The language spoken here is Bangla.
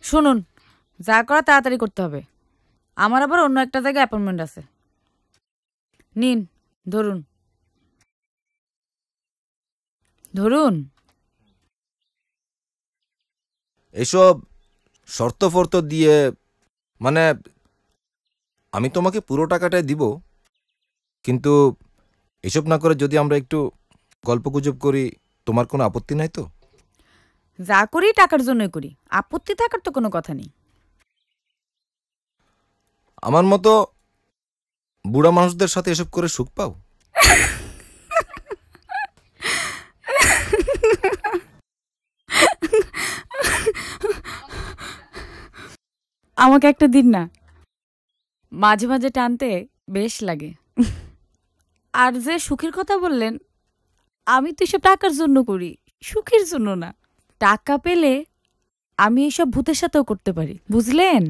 শুনুন, যা করা তাড়াতাড়ি করতে হবে, আমার আবার অন্য একটা জায়গায় অ্যাপয়েন্টমেন্ট আছে। নিন, ধরুন ধরুন। এসব শর্ত ফর্ত দিয়ে মানে আমি তোমাকে পুরো টাকাটাই দিব, কিন্তু এসব না করে যদি আমরা একটু গল্পগুজব করি, তোমার কোনো আপত্তি নাই তো? যা করি টাকার জন্যই করি, আপত্তি থাকার তো কোনো কথা নেই। আমার মতো বুড়া মানুষদের সাথে এসব করে সুখ পাও? আমাকে একটা দিন না, মাঝে মাঝে টানতে বেশ লাগে। আর যে সুখের কথা বললেন, আমি তো এসব টাকার জন্য করি, সুখের জন্য না। টাকা পেলে আমি এইসব ভূতের সাথেও করতে পারি, বুঝলেন?